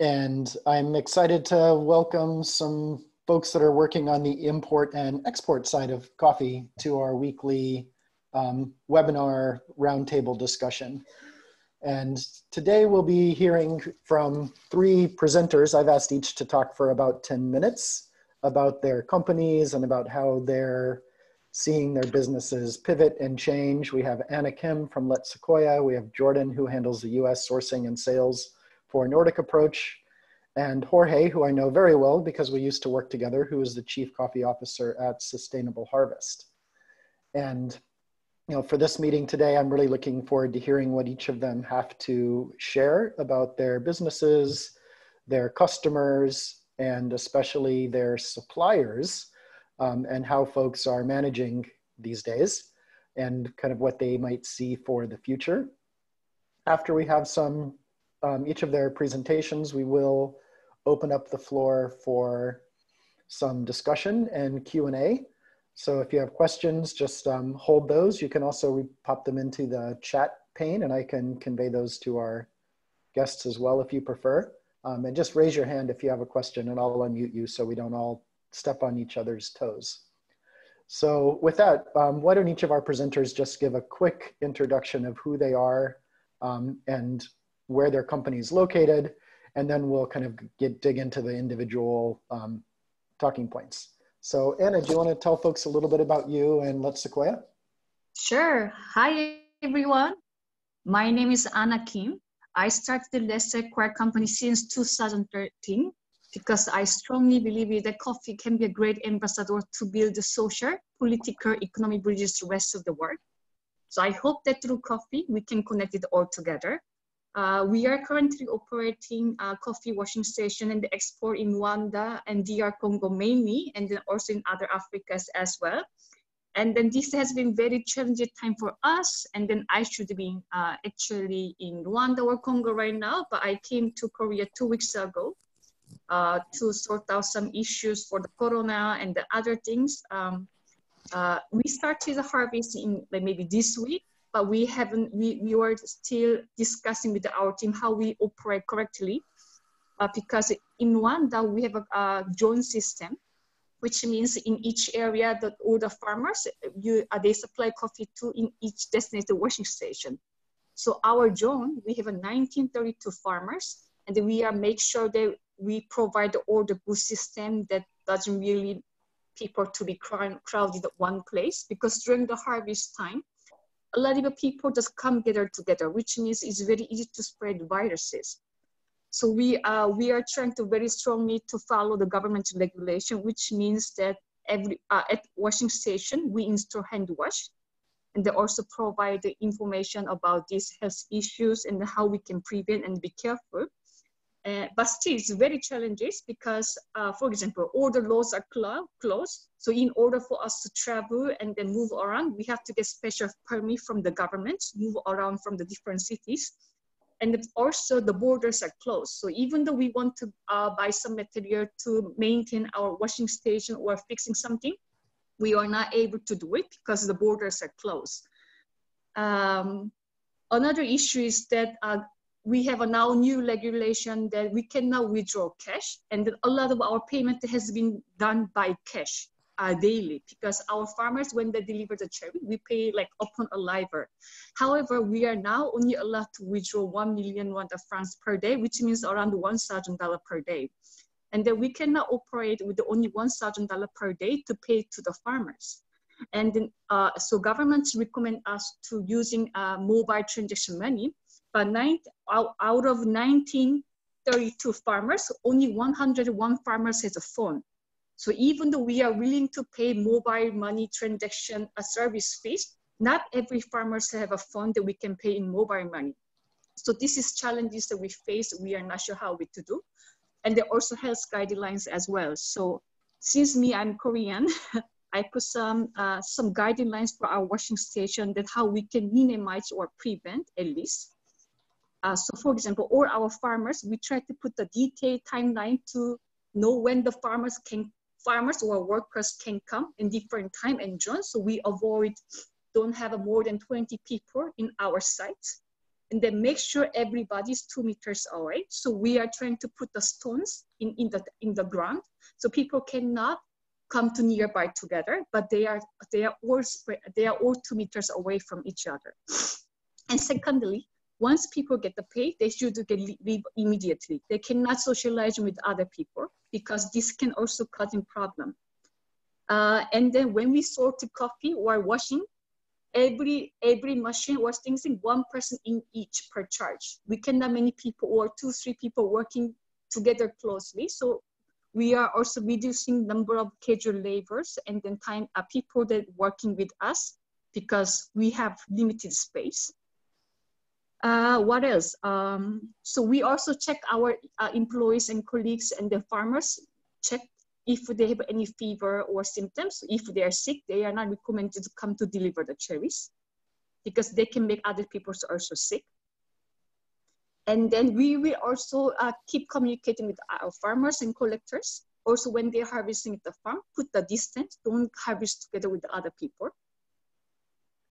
And I'm excited to welcome some folks that are working on the import and export side of coffee to our weekly webinar roundtable discussion. And today we'll be hearing from three presenters. I've asked each to talk for about 10 minutes about their companies and about how they're seeing their businesses pivot and change. We have Anna Kim from LetSequoia. We have Jordan, who handles the US sourcing and sales for Nordic approach, and Jorge, who I know very well because we used to work together, who is the Chief Coffee Officer at Sustainable Harvest. And for this meeting today, I'm really looking forward to hearing what each of them have to share about their businesses, their customers, and especially their suppliers, and how folks are managing these days, and kind of what they might see for the future. After we have some each of their presentations, we will open up the floor for some discussion and Q&A. So if you have questions, just hold those. You can also pop them into the chat pane, and I can convey those to our guests as well if you prefer. And just raise your hand if you have a question, and I'll unmute you so we don't all step on each other's toes. So with that, why don't each of our presenters just give a quick introduction of who they are and where their company is located, and then we'll kind of dig into the individual talking points. So Anna, do you want to tell folks a little bit about you and LetSequoia? Sure. Hi, everyone. My name is Anna Kim. I started the LetSequoia company since 2013 because I strongly believe that coffee can be a great ambassador to build the social, political, economic bridges to the rest of the world. So I hope that through coffee, we can connect it all together. We are currently operating a coffee washing station and the export in Rwanda and DR Congo mainly, and then also in other Africas as well. And then this has been very challenging time for us. And then I should be actually in Rwanda or Congo right now, but I came to Korea 2 weeks ago to sort out some issues for the corona and the other things. We started the harvest in maybe this week, but we were still discussing with our team how we operate correctly, because in Rwanda we have a joint system, which means in each area that all the farmers, they supply coffee to in each designated washing station. So our zone, we have 1932 farmers, and we make sure that we provide all the good system that doesn't really people to be crowded at one place, because during the harvest time, a lot of people just come together, which means it's very easy to spread viruses. So we are trying to very strongly to follow the government regulation, which means that at washing station, we install hand wash, and they also provide the information about these health issues and how we can prevent and be careful. But still, it's very challenging because, for example, all the roads are closed. So in order for us to travel and then move around, we have to get special permit from the government, move around from the different cities. And also the borders are closed. So even though we want to buy some material to maintain our washing station or fixing something, we are not able to do it because the borders are closed. Another issue is that we have a now new regulation that we can now withdraw cash, and a lot of our payment has been done by cash daily, because our farmers, when they deliver the cherry, we pay like upon arrival. However, we are now only allowed to withdraw 1 million Rwanda francs per day, which means around $1,000 per day. And then we cannot operate with only $1,000 per day to pay to the farmers. And then, so governments recommend us to using mobile transaction money. But out of 1932 farmers, only 101 farmers has a phone. So even though we are willing to pay mobile money transaction service fees, not every farmers have a phone that we can pay in mobile money. So this is challenges that we face. We are not sure how to do. And there are also health guidelines as well. So since I'm Korean, I put some guidelines for our washing station that how we can minimize or prevent at least. So for example, all our farmers, we try to put the detailed timeline to know when the farmers or workers can come in different time and zones. So we don't have more than 20 people in our site. and then make sure everybody's 2 meters away. So we are trying to put the stones in the ground, so people cannot come to nearby together, but they are all 2 meters away from each other. And secondly, once people get the pay, they should leave immediately. They cannot socialize with other people because this can also cause a problem. And then when we sort the coffee or washing, every machine was thinking 1 person in each per charge. We cannot many people or 2-3 people working together closely. So we are also reducing number of casual laborers and then time people that working with us because we have limited space. What else? So we also check our employees and colleagues and the farmers, check if they have any fever or symptoms. If they are sick, they are not recommended to come to deliver the cherries because they can make other people also sick. And then we will also keep communicating with our farmers and collectors. Also, when they're harvesting at the farm, put the distance, don't harvest together with the other people.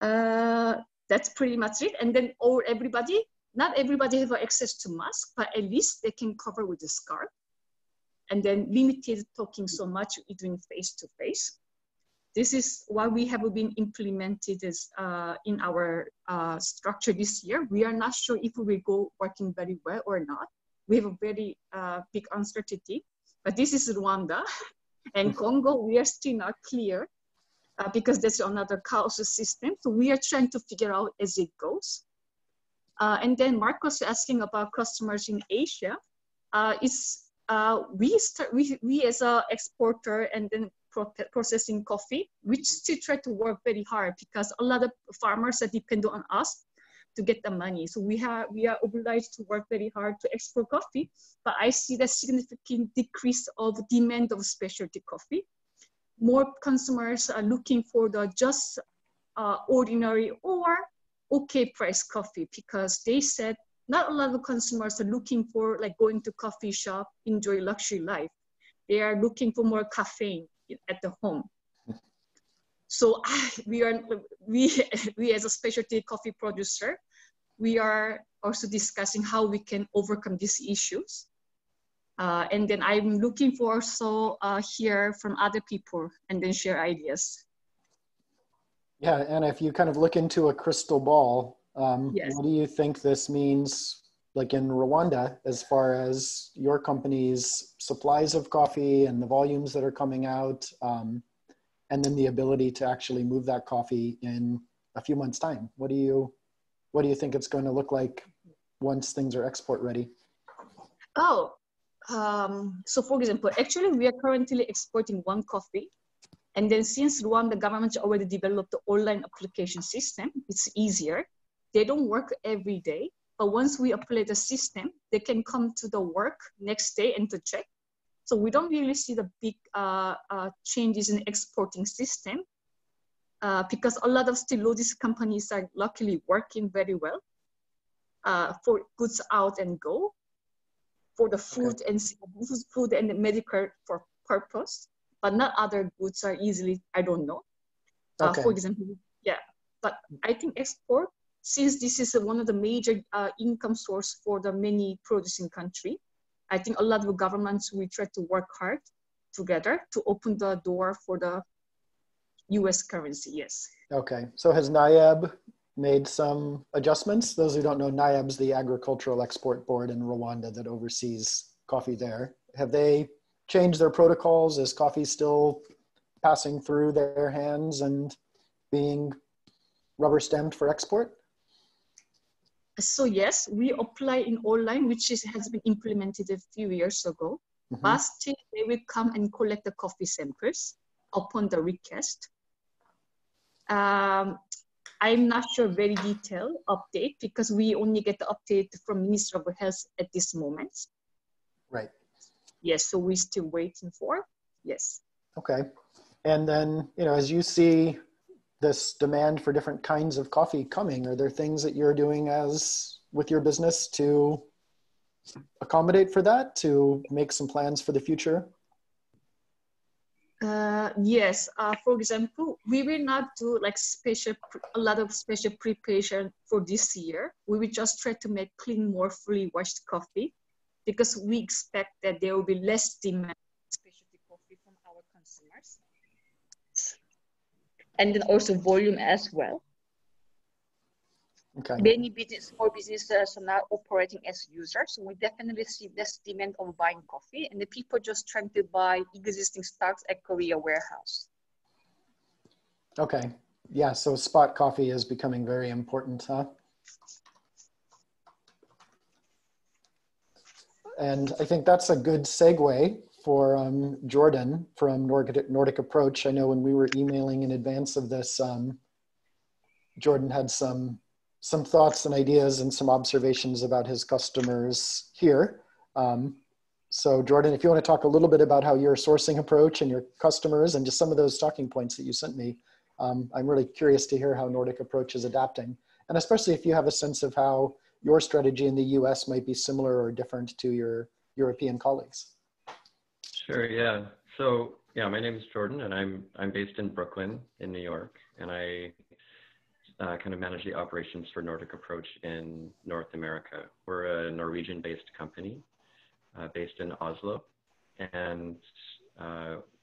That's pretty much it. And then not everybody have access to mask, but at least they can cover with a scarf. And then limited talking so much doing face-to-face. This is what we have been implemented as, in our structure this year. We are not sure if we will go working very well or not. We have a very big uncertainty, but this is Rwanda and Congo. We are still not clear because that's another chaos system. So we are trying to figure out as it goes. And then Marcos asking about customers in Asia. We as an exporter and then processing coffee, we still try to work very hard because a lot of farmers are dependent on us to get the money. So we are obliged to work very hard to export coffee, but I see the significant decrease of demand of specialty coffee. More consumers are looking for the just ordinary or okay price coffee because they said not a lot of consumers are looking for like going to coffee shop, enjoy luxury life. They are looking for more caffeine at the home. So we as a specialty coffee producer, we are also discussing how we can overcome these issues. And then I'm looking for also hear from other people and then share ideas. Yeah, and if you kind of look into a crystal ball, yes. what do you think this means, like in Rwanda, as far as your company's supplies of coffee and the volumes that are coming out, and then the ability to actually move that coffee in a few months' time? What do you think it's going to look like once things are export ready? Oh, so for example, actually we are currently exporting one coffee. And then since Rwanda government already developed the online application system, it's easier. They don't work every day, but once we apply the system, they can come to the work next day and to check. So we don't really see the big changes in exporting system because a lot of still logistics companies are luckily working very well for goods out and go, for the food and food and medical for purpose. But not other goods are easily, I don't know. For example, yeah, but I think export, since this is one of the major income source for the many producing country, I think a lot of governments will try to work hard together to open the door for the US currency, yes. Okay, so has NIAB made some adjustments? Those who don't know, NIAB's the Agricultural Export Board in Rwanda that oversees coffee there. Have they changed their protocols? Is coffee still passing through their hands and being rubber stamped for export? So yes, we apply in online, which has been implemented a few years ago. But still, they will come and collect the coffee samples upon the request. I'm not sure very detailed update because we only get the update from Ministry of Health at this moment. Right. Yes, so we're still waiting for, yes. Okay. And then, as you see this demand for different kinds of coffee coming, are there things that you're doing with your business to accommodate for that, to make some plans for the future? Yes. For example, we will not do like a lot of special preparation for this year. We will just try to make clean, more fully washed coffee, because we expect that there will be less demand for specialty coffee from our consumers, and then also volume as well. Okay. Many small businesses are now operating as users, so we definitely see less demand of buying coffee, and the people just trying to buy existing stocks at Korea warehouse. Okay. Yeah, so spot coffee is becoming very important, huh? And I think that's a good segue for Jordan from Nordic Approach. I know when we were emailing in advance of this, Jordan had some thoughts and ideas and some observations about his customers here. So Jordan, if you want to talk a little bit about how your sourcing approach and your customers and just some of those talking points that you sent me, I'm really curious to hear how Nordic Approach is adapting. And especially if you have a sense of how your strategy in the US might be similar or different to your European colleagues. Sure, yeah. So yeah, my name is Jordan and I'm based in Brooklyn in New York, and I kind of manage the operations for Nordic Approach in North America. We're a Norwegian-based company based in Oslo, and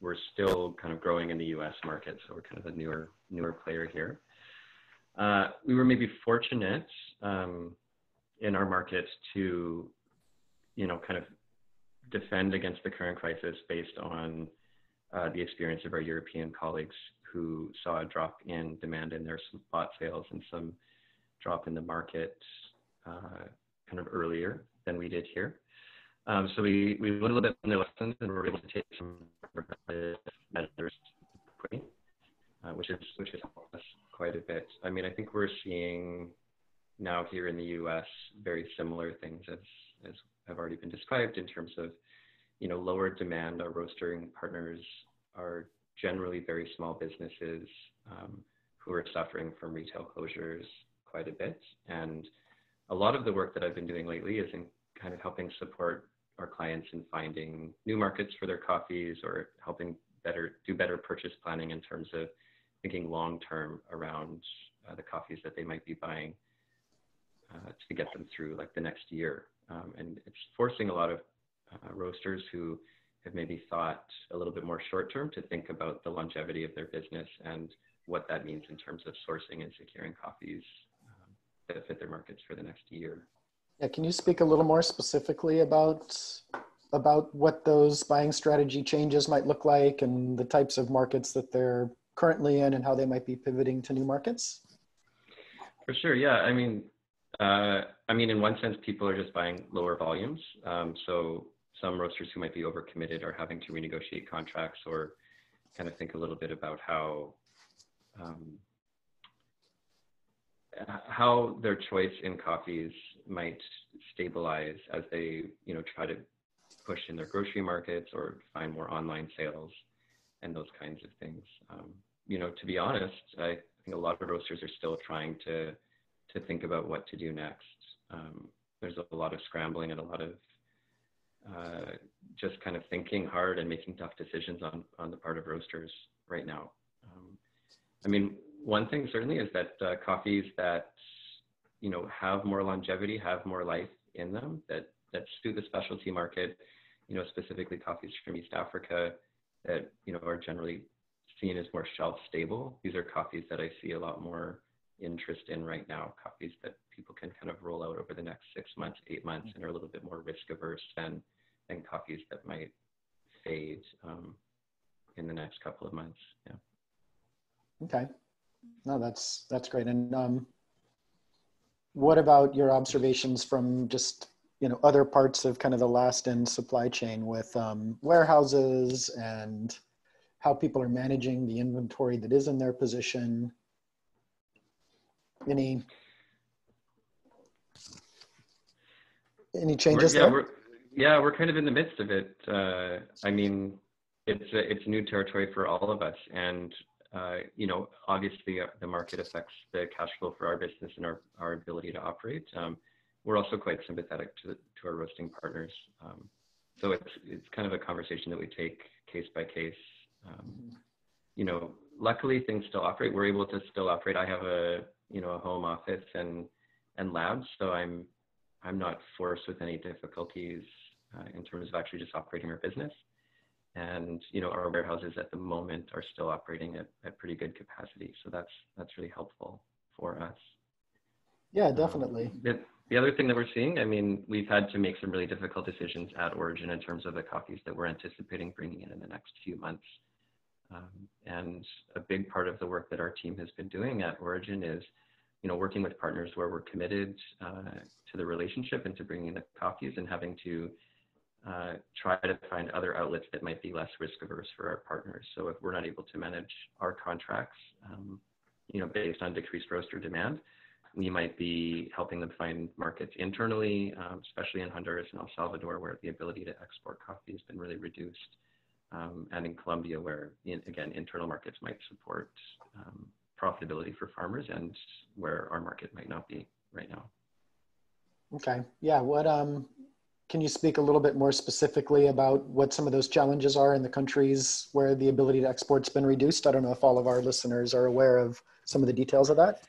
we're still kind of growing in the US market, so we're kind of a newer player here. We were maybe fortunate in our market to, kind of defend against the current crisis based on the experience of our European colleagues who saw a drop in demand in their spot sales and some drop in the market kind of earlier than we did here. So we learned a little bit from their lessons, and we're able to take some measures quickly, which has helped us quite a bit. I mean, I think we're seeing now here in the US very similar things as have already been described in terms of, lower demand. Our roasting partners are generally very small businesses who are suffering from retail closures quite a bit. And a lot of the work that I've been doing lately is in kind of helping support our clients in finding new markets for their coffees, or helping do better purchase planning in terms of thinking long-term around the coffees that they might be buying to get them through like the next year. And it's forcing a lot of roasters who have maybe thought a little bit more short-term to think about the longevity of their business and what that means in terms of sourcing and securing coffees that fit their markets for the next year. Yeah, can you speak a little more specifically about what those buying strategy changes might look like and the types of markets that they're currently in and how they might be pivoting to new markets? For sure, yeah. I mean, in one sense, people are just buying lower volumes. So some roasters who might be overcommitted are having to renegotiate contracts or kind of think a little bit about how their choice in coffees might stabilize as they, try to push in their grocery markets or find more online sales and those kinds of things. To be honest, I think a lot of roasters are still trying to think about what to do next. There's a lot of scrambling and a lot of just kind of thinking hard and making tough decisions on the part of roasters right now. One thing certainly is that coffees that, have more longevity, have more life in them, that suit the specialty market, specifically coffees from East Africa that, are generally seen as more shelf stable. These are coffees that I see a lot more interest in right now, coffees that people can kind of roll out over the next 6 months, 8 months, and are a little bit more risk averse than coffees that might fade in the next couple of months. Yeah. Okay. No, that's great. And what about your observations from just, other parts of kind of the last end supply chain with warehouses and how people are managing the inventory that is in their position? Any changes there? We're kind of in the midst of it. It's new territory for all of us, and obviously the market affects the cash flow for our business and our ability to operate. We're also quite sympathetic to our roasting partners. So it's kind of a conversation that we take case by case You know, luckily things still operate. We're able to still operate. I have a home office and labs, so I'm not forced with any difficulties in terms of actually just operating our business. And you know, our warehouses at the moment are still operating at pretty good capacity, so that's really helpful for us. Yeah, definitely. The other thing that we're seeing, I mean, we've had to make some really difficult decisions at Origin in terms of the coffees that we're anticipating bringing in the next few months. And a big part of the work that our team has been doing at Origin is, you know, working with partners where we're committed to the relationship and to bringing the coffees, and having to try to find other outlets that might be less risk averse for our partners. So if we're not able to manage our contracts, you know, based on decreased roaster demand, we might be helping them find markets internally, especially in Honduras and El Salvador, where the ability to export coffee has been really reduced. And in Colombia, where, again, internal markets might support profitability for farmers, and where our market might not be right now. Okay. Yeah. What, can you speak a little bit more specifically about what some of those challenges are in the countries where the ability to export's been reduced? I don't know if all of our listeners are aware of some of the details of that.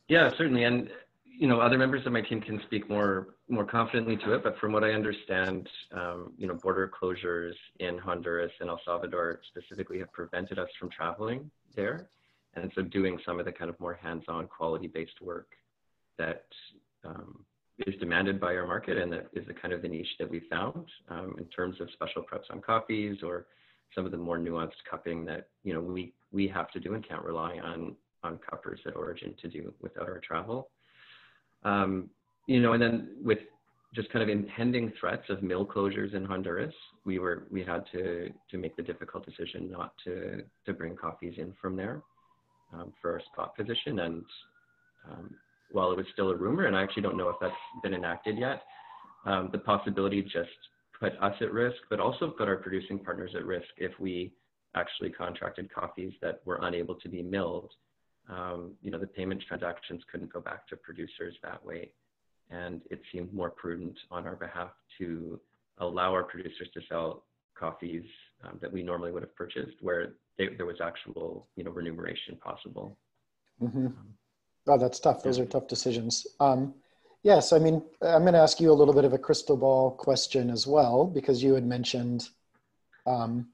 Yeah, certainly. And, you know, other members of my team can speak more confidently to it, but from what I understand, you know, border closures in Honduras and El Salvador specifically have prevented us from traveling there. And so doing some of the kind of more hands-on quality-based work that is demanded by our market, and that is the kind of the niche that we found in terms of special preps on coffees, or some of the more nuanced cupping that, you know, we have to do and can't rely on cuppers at Origin to do without our travel. You know, and then with just kind of impending threats of mill closures in Honduras, we had to make the difficult decision not to bring coffees in from there for our spot position. And while it was still a rumor, and I actually don't know if that's been enacted yet, the possibility just put us at risk, but also put our producing partners at risk if we actually contracted coffees that were unable to be milled. You know, the payment transactions couldn't go back to producers that way. And it seemed more prudent on our behalf to allow our producers to sell coffees that we normally would have purchased, where there was actual, you know, remuneration possible. Mm-hmm. Oh, that's tough. Those are tough decisions. Yes, I mean, I'm going to ask you a little bit of a crystal ball question as well, because you had mentioned, you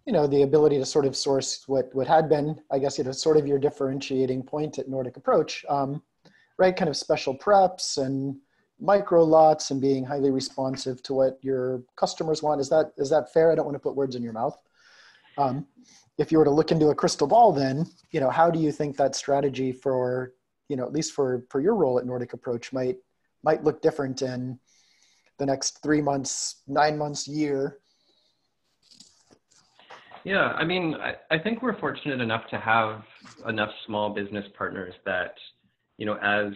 know, the ability to sort of source what had been, I guess, you know, sort of your differentiating point at Nordic Approach, right? Kind of special preps and micro lots and being highly responsive to what your customers want. Is that fair? I don't want to put words in your mouth. If you were to look into a crystal ball, then, you know, how do you think that strategy for, you know, at least for your role at Nordic Approach might look different in the next 3 months, 9 months, year? Yeah, I mean, I think we're fortunate enough to have enough small business partners that, you know, as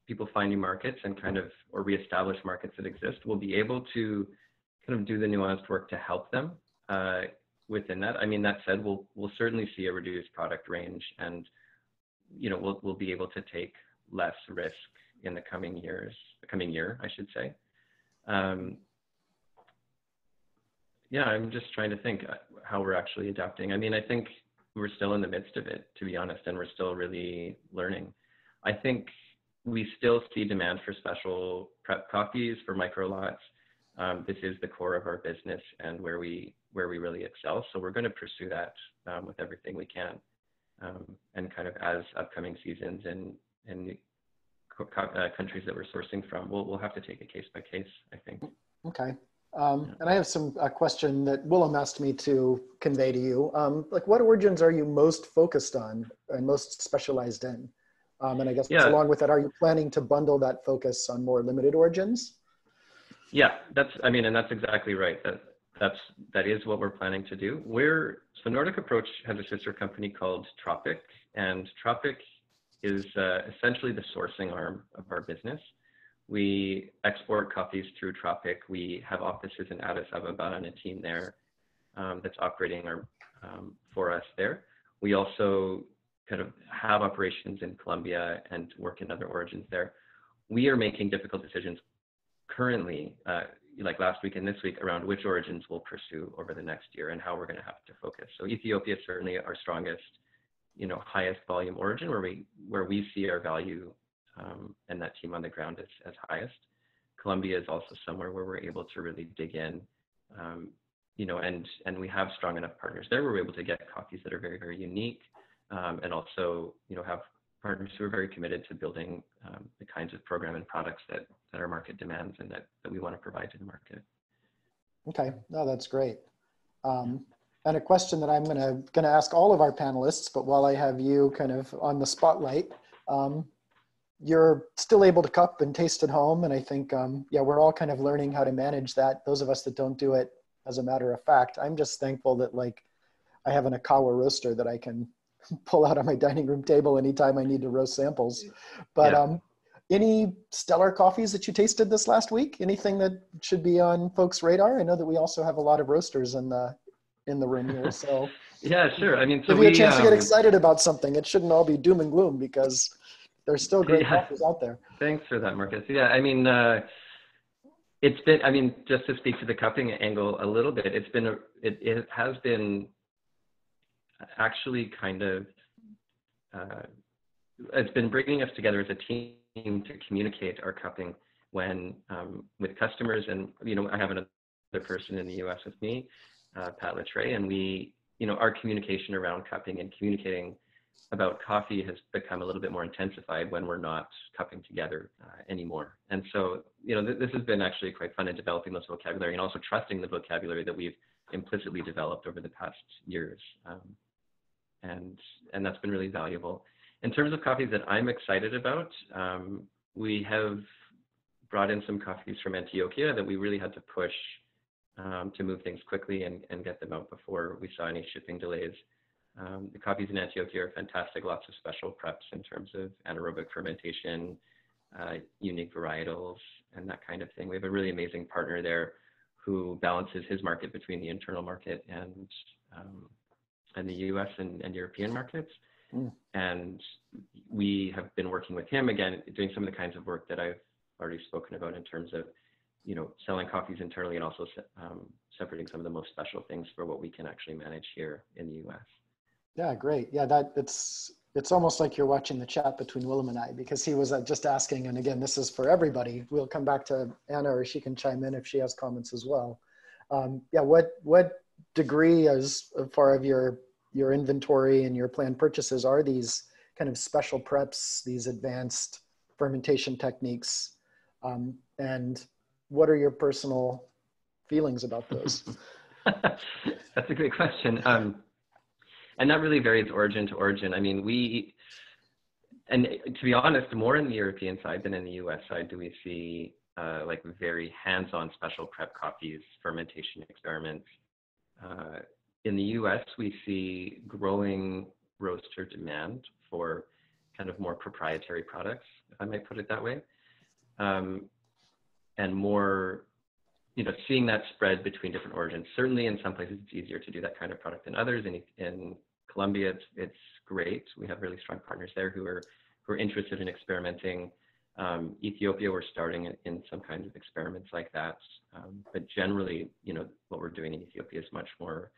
people find new markets and kind of, or reestablish markets that exist, we'll be able to kind of do the nuanced work to help them within that. I mean, that said, we'll certainly see a reduced product range, and, you know, we'll be able to take less risk in the coming year, I should say. Yeah, I'm just trying to think how we're actually adapting. I mean, I think we're still in the midst of it, to be honest, and we're still really learning. I think we still see demand for special prep coffees, for micro lots. This is the core of our business and where we really excel. So we're going to pursue that with everything we can. And kind of as upcoming seasons and countries that we're sourcing from, we'll have to take it case by case, I think. Okay. And I have a question that Willem asked me to convey to you. Like, what origins are you most focused on and most specialized in? And I guess along with that, are you planning to bundle that focus on more limited origins? Yeah, that's exactly right. That is what we're planning to do. So Nordic Approach has a sister company called Tropic, and Tropic is essentially the sourcing arm of our business. We export coffees through Tropic. We have offices in Addis Ababa and a team there that's operating for us there. We also kind of have operations in Colombia and work in other origins there. We are making difficult decisions currently, like last week and this week, around which origins we'll pursue over the next year and how we're going to have to focus. So Ethiopia is certainly our strongest, highest volume origin where we see our value and that team on the ground as highest. Colombia is also somewhere where we're able to really dig in, and we have strong enough partners there where we're able to get coffees that are very, very unique, and also, have partners who are very committed to building the kinds of program and products that our market demands and that we want to provide to the market. Okay, no, that's great. And a question that I'm gonna ask all of our panelists, but while I have you kind of on the spotlight, you're still able to cup and taste at home. And I think, yeah, we're all kind of learning how to manage that. Those of us that don't do it as a matter of fact, I'm just thankful that like I have an Akawa roaster that I can pull out on my dining room table anytime I need to roast samples. But Yeah. Any stellar coffees that you tasted this last week? Anything that should be on folks' radar? I know that we also have a lot of roasters in the room here. So Yeah, sure. I mean, so give you a chance to get excited about something. It shouldn't all be doom and gloom because there's still great coffees out there. Thanks for that, Marcus. Yeah, I mean, it's been, I mean, just to speak to the cupping angle a little bit, it has been actually kind of, it's been bringing us together as a team to communicate our cupping when, with customers. And, I have another person in the US with me, Pat Latre, and we, our communication around cupping and communicating about coffee has become a little bit more intensified when we're not cupping together anymore. And so, this has been actually quite fun in developing this vocabulary and also trusting the vocabulary that we've implicitly developed over the past years. And that's been really valuable. In terms of coffees that I'm excited about, we have brought in some coffees from Antioquia that we really had to push to move things quickly and get them out before we saw any shipping delays. The coffees in Antioquia are fantastic, lots of special preps in terms of anaerobic fermentation, unique varietals, and that kind of thing. We have a really amazing partner there who balances his market between the internal market and the US and European markets. And we have been working with him, again, doing some of the kinds of work that I've already spoken about in terms of, selling coffees internally and also separating some of the most special things for what we can actually manage here in the US. Yeah, great. Yeah, it's almost like you're watching the chat between Willem and I, because he was just asking, and again, this is for everybody. We'll come back to Anna, or she can chime in if she has comments as well. Yeah, what degree as far as your inventory and your planned purchases are these kind of special preps, these advanced fermentation techniques, and what are your personal feelings about those? That's a great question. And that really varies origin to origin. I mean, and to be honest, more in the European side than in the US side do we see like very hands-on special prep coffees, fermentation experiments. In the US, we see growing roaster demand for kind of more proprietary products, if I might put it that way. And more, seeing that spread between different origins. Certainly in some places it's easier to do that kind of product than others. In Colombia, it's great. We have really strong partners there who are interested in experimenting. Ethiopia, we're starting in some kinds of experiments like that. But generally, what we're doing in Ethiopia is much more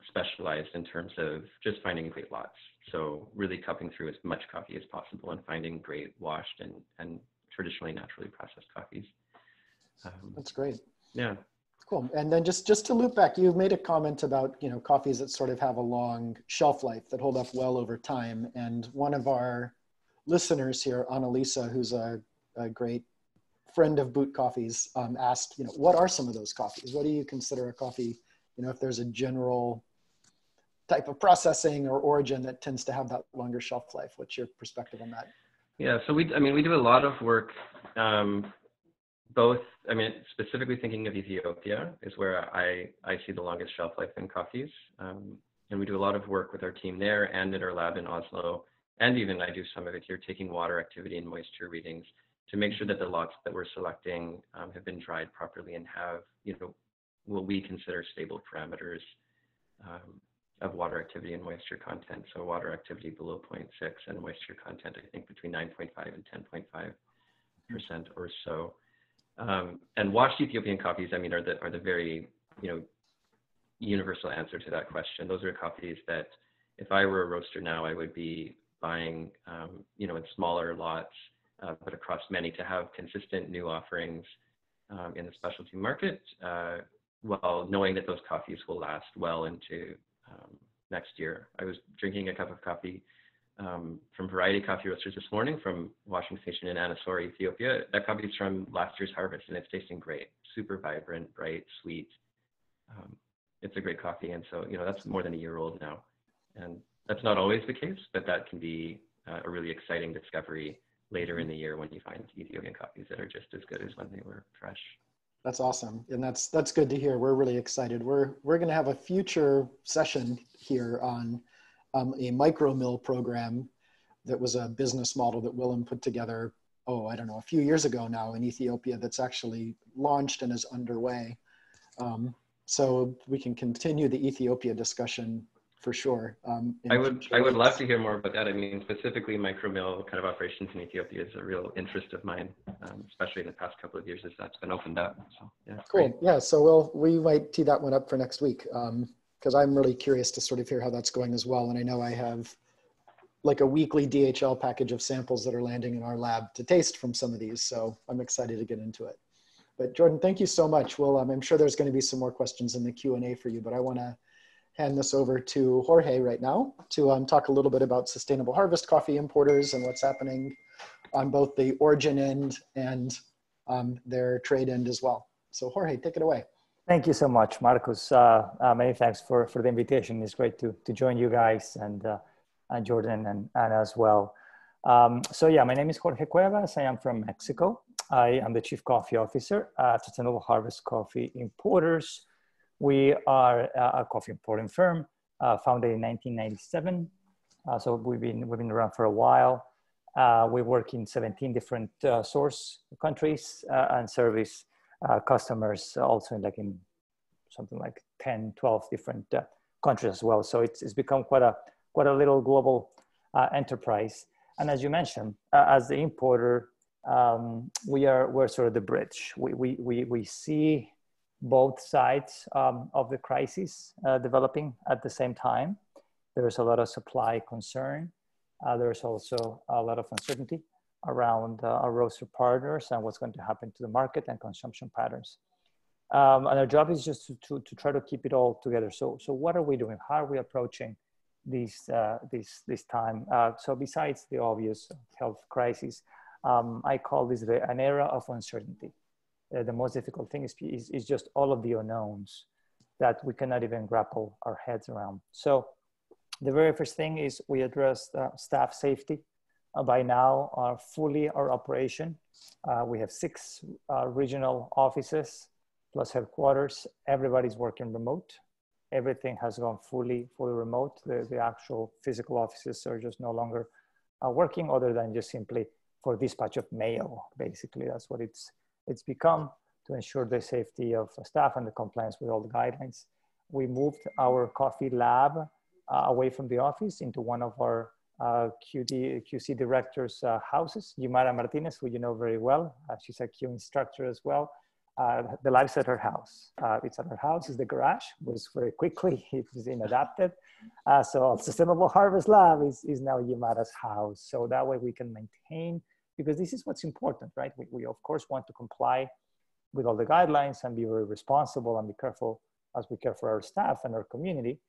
specialized in terms of just finding great lots. So really cupping through as much coffee as possible and finding great washed and traditionally naturally processed coffees. That's great. Yeah. Cool. And then just to loop back, you've made a comment about, coffees that sort of have a long shelf life that hold up well over time. And one of our listeners here, Annalisa, who's a great friend of Boot Coffees, asked, what are some of those coffees? What do you consider a coffee, if there's a general type of processing or origin that tends to have that longer shelf life? What's your perspective on that? Yeah, so we do a lot of work, both, specifically thinking of Ethiopia is where I see the longest shelf life in coffees. And we do a lot of work with our team there and at our lab in Oslo. And even I do some of it here, taking water activity and moisture readings to make sure that the lots that we're selecting have been dried properly and have, what we consider stable parameters of water activity and moisture content. So water activity below 0.6 and moisture content, I think between 9.5 and 10.5% or so. And washed Ethiopian coffees, I mean, are the very, universal answer to that question. Those are coffees that if I were a roaster now, I would be buying, in smaller lots, but across many to have consistent new offerings in the specialty market, while knowing that those coffees will last well into next year. I was drinking a cup of coffee from Variety Coffee Roasters this morning from washing station in Anasora, Ethiopia. That coffee is from last year's harvest, and it's tasting great. Super vibrant, bright, sweet. It's a great coffee, and so that's more than a year old now, and that's not always the case, but that can be a really exciting discovery later in the year when you find Ethiopian coffees that are just as good as when they were fresh. That's awesome, and that's good to hear. We're really excited. We're going to have a future session here on a micro mill program that was a business model that Willem put together, I don't know, a few years ago now in Ethiopia, that's actually launched and is underway. So we can continue the Ethiopia discussion for sure. I would love to hear more about that. I mean, specifically micro mill kind of operations in Ethiopia is a real interest of mine, especially in the past couple of years as that's been opened up. So yeah, cool. Great. Yeah, so we might tee that one up for next week, because I'm really curious to sort of hear how that's going as well. And I know I have like a weekly DHL package of samples that are landing in our lab to taste from some of these. So I'm excited to get into it. But Jordan, thank you so much. Well, I'm sure there's going to be some more questions in the Q&A for you, but I want to hand this over to Jorge right now to talk a little bit about sustainable harvest coffee importers and what's happening on both the origin end and their trade end as well. So Jorge, take it away. Thank you so much, Marcus. Many thanks for the invitation. It's great to join you guys and Jordan and Anna as well. So yeah, my name is Jorge Cuevas. I am from Mexico. I am the Chief Coffee Officer at Sustainable Harvest Coffee Importers. We are a coffee importing firm founded in 1997. So we've been around for a while. We work in 17 different source countries and service customers also in something like 10, 12 different countries as well. So it's become quite a little global enterprise. And as you mentioned, as the importer, we're sort of the bridge. We see both sides of the crisis developing at the same time. There's a lot of supply concern. There's also a lot of uncertainty around our roaster partners and what's going to happen to the market and consumption patterns. And our job is just to try to keep it all together. So what are we doing? How are we approaching this time? So besides the obvious health crisis, I call this an era of uncertainty. The most difficult thing is just all of the unknowns that we cannot even grapple our heads around. So the very first thing is we address staff safety. By now, our operation. We have 6 regional offices plus headquarters. Everybody's working remote. Everything has gone fully remote. The actual physical offices are just no longer working, other than just simply for dispatch of mail. Basically, that's what it's become, to ensure the safety of staff and the compliance with all the guidelines. We moved our coffee lab away from the office into one of our QC director's houses, Yumara Martinez, who you know very well. She's a Q instructor as well. The lab's at her house. It's at her house. It's the garage. Was very quickly, it was been adapted. So Sustainable Harvest Lab is now Yumara's house. So that way we can maintain, because this is what's important, right? We of course want to comply with all the guidelines and be very responsible and be careful as we care for our staff and our community.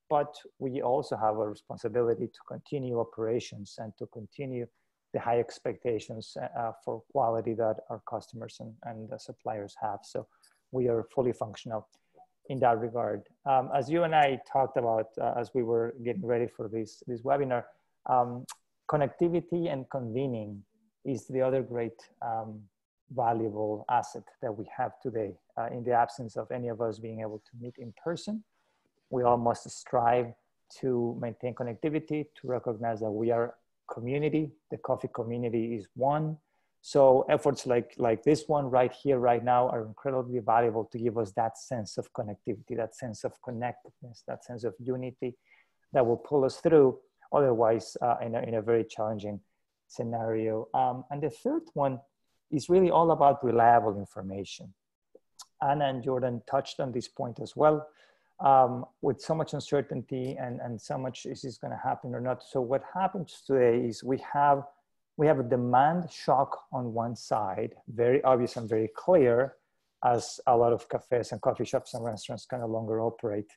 But we also have a responsibility to continue operations and to continue the high expectations for quality that our customers and the suppliers have. So we are fully functional in that regard. As you and I talked about as we were getting ready for this webinar, connectivity and convening is the other great valuable asset that we have today. In the absence of any of us being able to meet in person, we all must strive to maintain connectivity, to recognize that we are community. The coffee community is one. So efforts like this one right here, right now, are incredibly valuable to give us that sense of connectivity, that sense of connectedness, that sense of unity that will pull us through otherwise in a very challenging scenario. And the third one is really all about reliable information. Anna and Jordan touched on this point as well. With so much uncertainty and so much is this going to happen or not. So what happens today is we have a demand shock on one side, very obvious and very clear, as a lot of cafes and coffee shops and restaurants can no longer operate.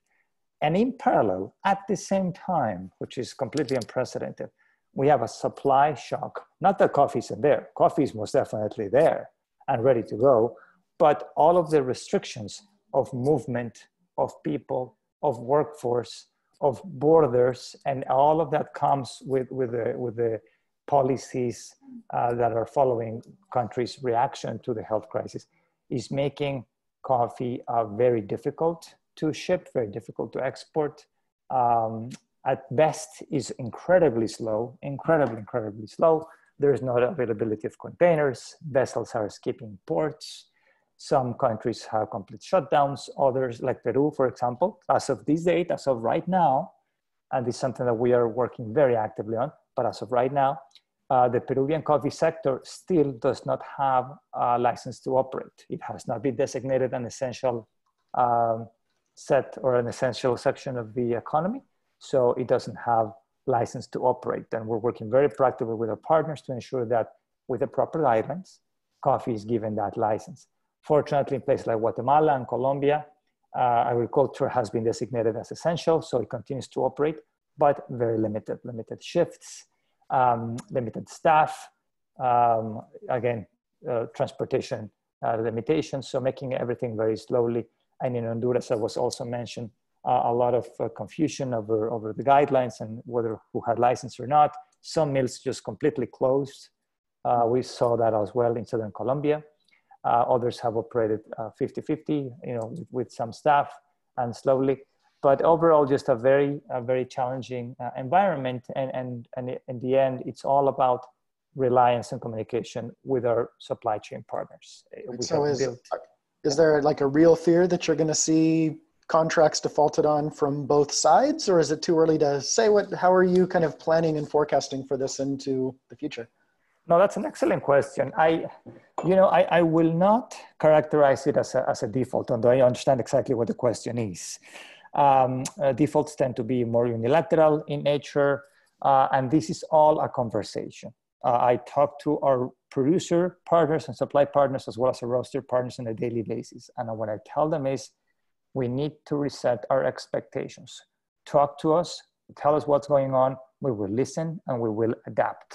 And in parallel, at the same time, which is completely unprecedented, we have a supply shock. Not that coffee isn't there. Coffee is most definitely there and ready to go, but all of the restrictions of movement, of people, of workforce, of borders, and all of that comes with the policies that are following countries' reaction to the health crisis, is making coffee very difficult to ship, very difficult to export. At best is incredibly slow, incredibly slow. There is no availability of containers. Vessels are skipping ports. Some countries have complete shutdowns. Others, like Peru, for example, as of this date, as of right now, and this is something that we are working very actively on, but as of right now, the Peruvian coffee sector still does not have a license to operate. It has not been designated an essential set or an essential section of the economy. So it doesn't have license to operate. And we're working very proactively with our partners to ensure that with the proper guidelines, coffee is given that license. Fortunately, in places like Guatemala and Colombia, agriculture has been designated as essential, so it continues to operate, but very limited shifts, limited staff, again, transportation limitations, so making everything very slowly. And in Honduras, as was also mentioned, a lot of confusion over the guidelines and whether who had license or not. Some mills just completely closed. We saw that as well in Southern Colombia. Others have operated 50-50, with some staff and slowly. But overall, just a very challenging environment. And in the end, it's all about reliance and communication with our supply chain partners. So is there like a real fear that you're going to see contracts defaulted on from both sides, or is it too early to say? How are you kind of planning and forecasting for this into the future? No, that's an excellent question. I will not characterize it as a default, although I understand exactly what the question is. Defaults tend to be more unilateral in nature, and this is all a conversation. I talk to our producer partners and supply partners as well as our roaster partners on a daily basis. And what I tell them is, we need to reset our expectations. Talk to us, tell us what's going on, we will listen and we will adapt.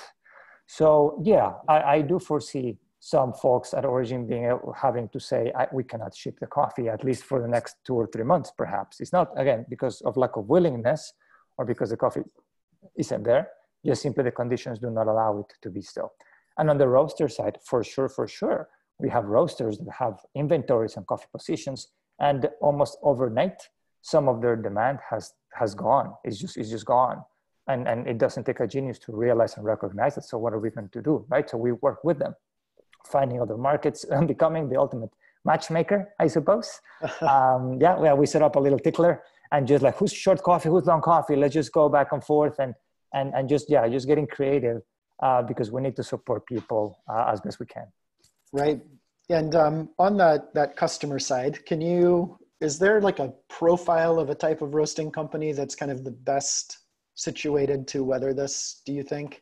So yeah, I do foresee some folks at origin having to say, we cannot ship the coffee, at least for the next 2 or 3 months, perhaps. It's not, again, because of lack of willingness or because the coffee isn't there, just simply the conditions do not allow it to be so. And on the roaster side, for sure, we have roasters that have inventories and coffee positions, and almost overnight, some of their demand has gone. It's just gone. And it doesn't take a genius to realize and recognize it. So what are we going to do, right? So we work with them, finding other markets and becoming the ultimate matchmaker, I suppose. We set up a little tickler and just like, who's short coffee, who's long coffee? Let's just go back and forth and just getting creative because we need to support people as best we can. Right. And on that customer side, is there like a profile of a type of roasting company that's kind of the best situated to weather this, do you think?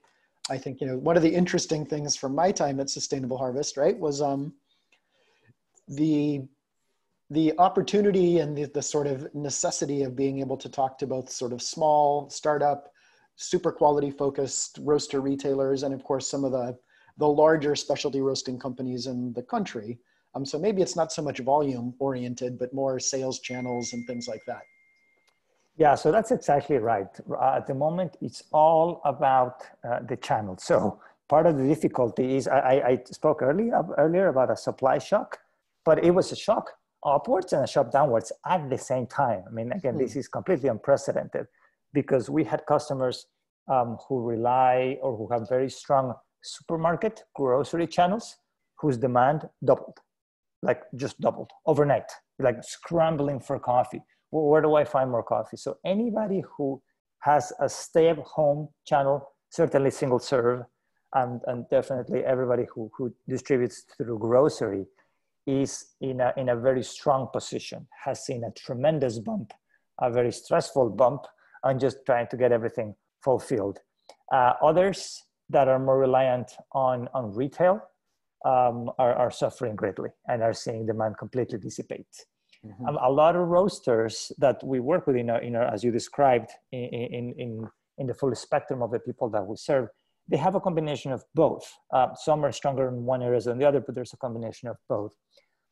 I think, one of the interesting things from my time at Sustainable Harvest, right, was the opportunity and the sort of necessity of being able to talk to both sort of small startup, super quality focused roaster retailers, and of course some of the larger specialty roasting companies in the country. So maybe it's not so much volume oriented, but more sales channels and things like that. Yeah, so that's exactly right. At the moment, it's all about the channel. So part of the difficulty is I spoke earlier about a supply shock, but it was a shock upwards and a shock downwards at the same time. I mean, again, this is completely unprecedented because we had customers who rely or who have very strong supermarket, grocery channels whose demand doubled, like just doubled overnight, like scrambling for coffee. Where do I find more coffee? So anybody who has a stay-at-home channel, certainly single serve, and definitely everybody who distributes through grocery is in a very strong position, has seen a tremendous bump, a very stressful bump on just trying to get everything fulfilled. Others that are more reliant on retail are suffering greatly and are seeing demand completely dissipate. Mm-hmm. A lot of roasters that we work with, as you described, in the full spectrum of the people that we serve, they have a combination of both. Some are stronger in one area than the other, but there's a combination of both.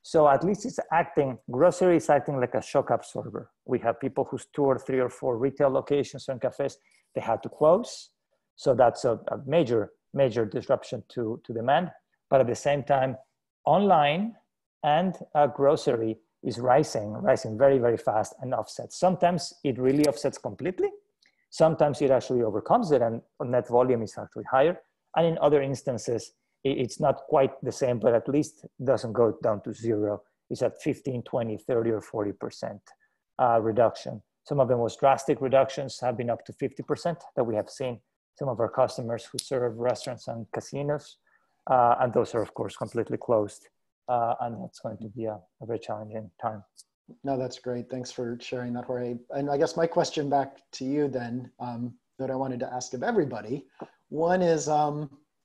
So at least grocery is acting like a shock absorber. We have people whose 2 or 3 or 4 retail locations and cafes, they had to close. So that's a major disruption to demand. But at the same time, online and grocery is rising very, very fast and offsets. Sometimes it really offsets completely. Sometimes it actually overcomes it and net volume is actually higher. And in other instances, it's not quite the same, but at least doesn't go down to 0. It's at 15, 20, 30, or 40% reduction. Some of the most drastic reductions have been up to 50% that we have seen. Some of our customers who serve restaurants and casinos, and those are of course completely closed. And that's going to be a very challenging time. No, that's great. Thanks for sharing that, Jorge. And I guess my question back to you then, that I wanted to ask of everybody, one is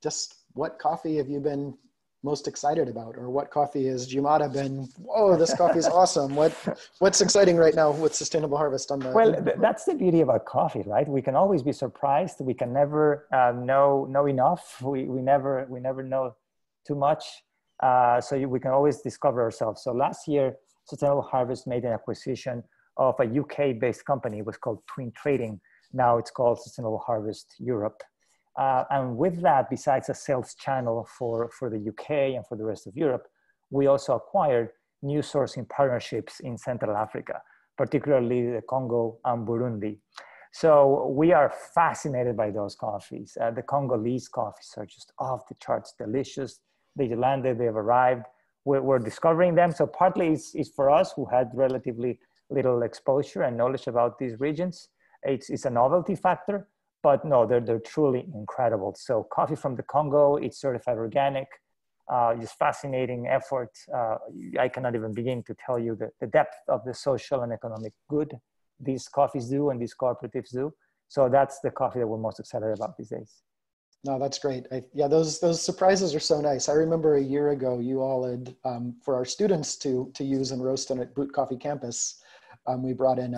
just what coffee have you been most excited about, or what coffee has Jumada been, whoa, this coffee is awesome. What's exciting right now with Sustainable Harvest on the— Well, that's the beauty about coffee, right? We can always be surprised. We can never know enough. We never know too much. So we can always discover ourselves. So last year, Sustainable Harvest made an acquisition of a UK-based company. It was called Twin Trading. Now it's called Sustainable Harvest Europe. And with that, besides a sales channel for the UK and for the rest of Europe, we also acquired new sourcing partnerships in Central Africa, particularly the Congo and Burundi. So we are fascinated by those coffees. The Congolese coffees are just off the charts, delicious. They landed, they've arrived. We're discovering them. So partly it's for us who had relatively little exposure and knowledge about these regions. It's a novelty factor. But no, they're truly incredible. So coffee from the Congo, it's certified organic, just fascinating effort. I cannot even begin to tell you the depth of the social and economic good these coffees do and these cooperatives do. So that's the coffee that we're most excited about these days. No, that's great. Yeah, those surprises are so nice. I remember a year ago, you all had, for our students to use and roast on at Boot Coffee Campus, we brought in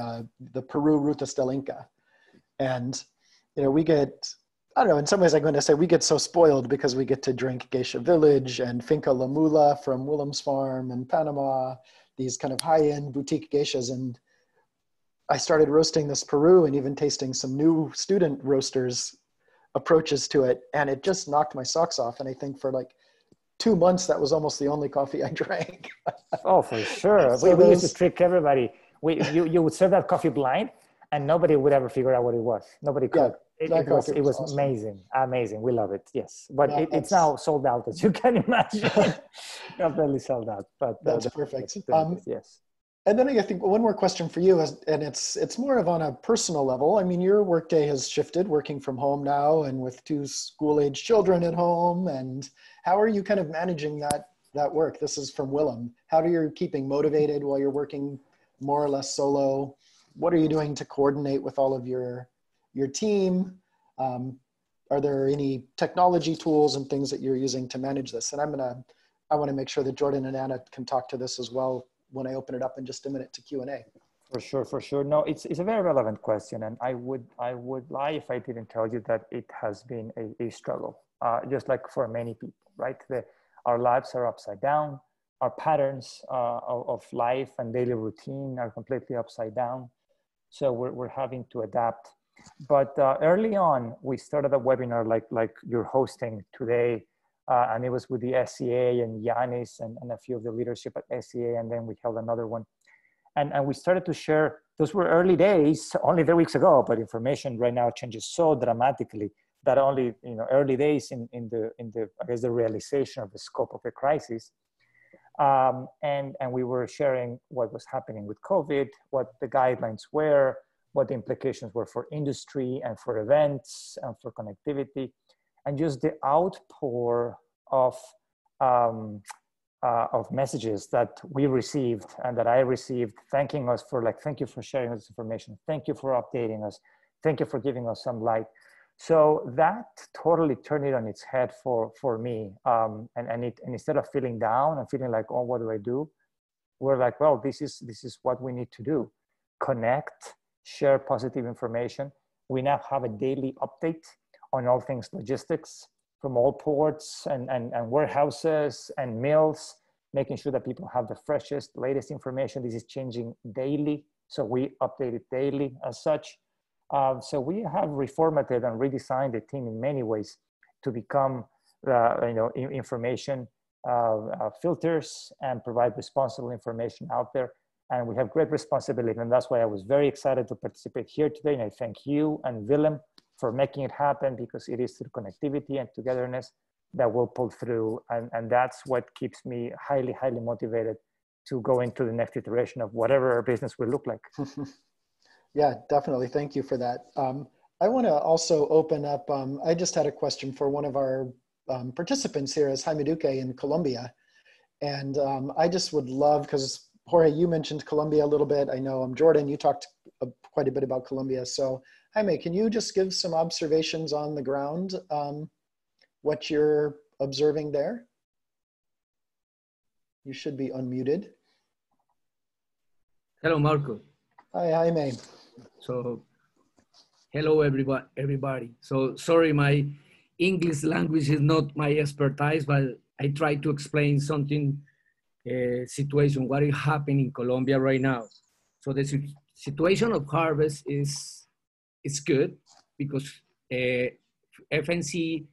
the Peru Rutas del Inca. And we get, I don't know, in some ways I'm going to say we get so spoiled because we get to drink Geisha Village and Finca La Mula from Willem's Farm in Panama, these kind of high-end boutique geishas. And I started roasting this Peru and even tasting some new student roasters' approaches to it. And it just knocked my socks off. And I think for like 2 months, that was almost the only coffee I drank. Oh, for sure. So we used to trick everybody. You would serve that coffee blind and nobody would ever figure out what it was. Nobody could. Yeah. It was awesome. Amazing. We love it. Yes. But yeah, it's now sold out, as you can imagine. Completely sold out. But that's perfect. Yes. And then I think one more question for you, and it's more of on a personal level. I mean, your workday has shifted, working from home now and with 2 school-age children at home. And how are you kind of managing that work? This is from Willem. How are you keeping motivated while you're working more or less solo? What are you doing to coordinate with all of your team? Are there any technology tools and things that you're using to manage this? And I want to make sure that Jordan and Anna can talk to this as well when I open it up in just a minute to Q&A. For sure. No, it's a very relevant question. And I would lie if I didn't tell you that it has been a struggle, just like for many people, right? Our lives are upside down. Our patterns of life and daily routine are completely upside down. So we're having to adapt. But early on, we started a webinar like you're hosting today, and it was with the SCA and Yanis and a few of the leadership at SCA, and then we held another one. And we started to share, those were early days, only 3 weeks ago, but information right now changes so dramatically that only early days in the I guess the realization of the scope of the crisis. And we were sharing what was happening with COVID, what the guidelines were, what the implications were for industry and for events and for connectivity. and just the outpour of messages that we received and that I received, thanking us for like, thank you for sharing this information. Thank you for updating us. Thank you for giving us some light. So that totally turned it on its head for me. And instead of feeling down and feeling like, oh, what do I do? We're like, well, this is what we need to do. Connect, share positive information. We now have a daily update on all things logistics from all ports and warehouses and mills, making sure that people have the freshest, latest information. This is changing daily, so we update it daily as such. So we have reformatted and redesigned the team in many ways to become information filters and provide responsible information out there. And we have great responsibility, and that's why I was very excited to participate here today. And I thank you and Willem for making it happen, because it is through connectivity and togetherness that we'll pull through. And that's what keeps me highly, highly motivated to go into the next iteration of whatever our business will look like. Yeah, definitely. Thank you for that. I want to also open up, I just had a question for one of our participants here, is Jaime Duque in Colombia. And I just would love, because Jorge, you mentioned Colombia a little bit. I know Jordan, you talked quite a bit about Colombia. So Jaime, can you just give some observations on the ground, what you're observing there? You should be unmuted. Hello, Marco. Hi, Jaime. So, hello, everybody. So, sorry, my English language is not my expertise, but I try to explain something, situation, what is happening in Colombia right now. So, the situation of harvest is good, because FNC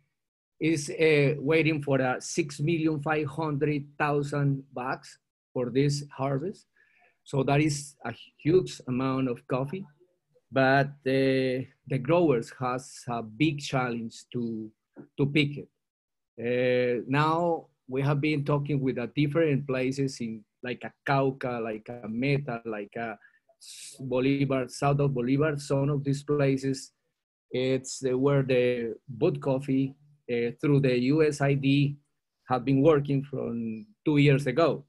is waiting for 6,500,000 bags for this harvest. So that is a huge amount of coffee, but the growers has a big challenge to pick it. Now we have been talking with different places in like a Cauca, like a Meta, like a Bolivar, south of Bolivar. Some of these places, it's where the bud coffee through the USAID have been working from 2 years ago.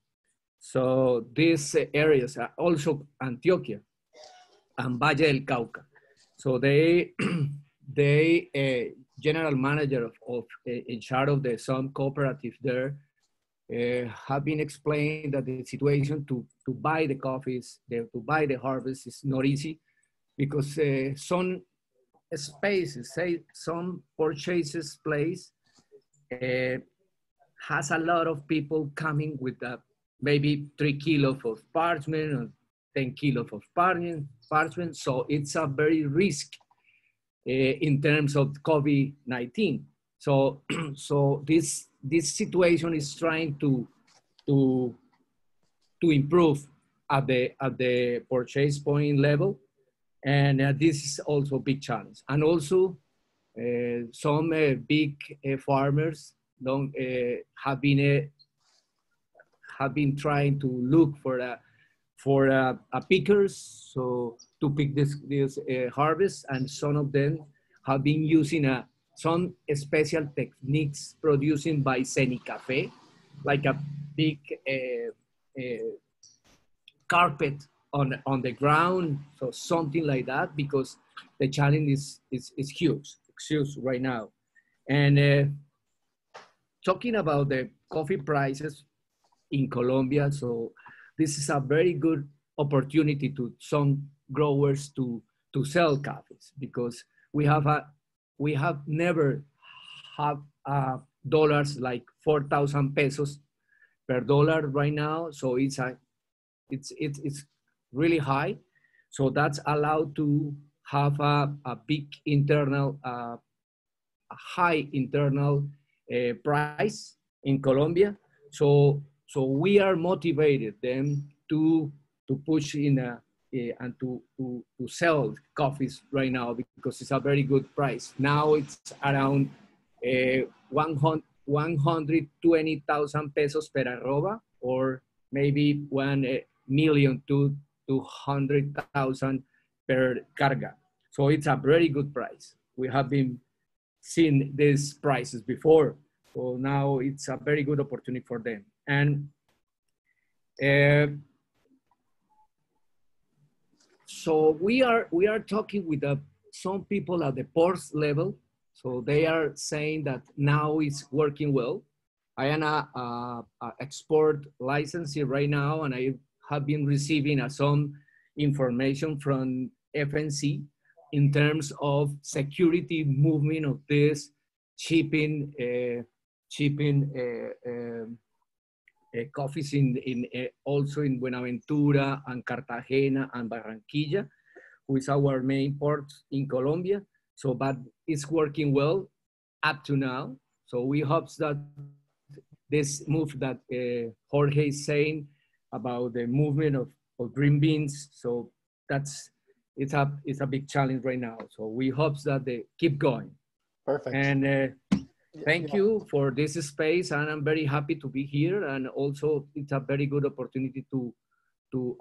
So these areas are also Antioquia and Valle del Cauca. So they general manager of in charge of some cooperative there have been explained that the situation to buy the coffees, to buy the harvest is not easy, because some spaces, say some purchases place has a lot of people coming with maybe 3 kilos of parchment or 10 kilos of parchment. So it's a very risk in terms of COVID-19. So this situation is trying to improve at the purchase point level, and this is also a big challenge. And also some big farmers have been trying to look for pickers, so to pick this harvest, and some of them have been using some special techniques produced by Senicafe, like a big carpet on the ground, so something like that, because the challenge is huge right now. And talking about the coffee prices in Colombia, so this is a very good opportunity to some growers to sell coffees, because we have never have dollars like 4,000 pesos per dollar right now. So it's really high. So that's allowed to have a big internal, a high internal price in Colombia. So we are motivated them to push in and to sell coffees right now, because it's a very good price. Now it's around 120,000 pesos per arroba, or maybe 1,200,000 per carga. So it's a very good price. We have been seen these prices before. So now it's a very good opportunity for them. And so we are talking with some people at the ports level. So they are saying that now it's working well. I am a export licensee right now, and I have been receiving some information from FNC in terms of security movement of this shipping coffees also in Buenaventura and Cartagena and Barranquilla, who is our main port in Colombia. So, but it's working well up to now. So we hope that this move that Jorge is saying about the movement of green beans, so it's a big challenge right now. So we hope that they keep going. Perfect. And thank you for this space, and I'm very happy to be here. And also, it's a very good opportunity to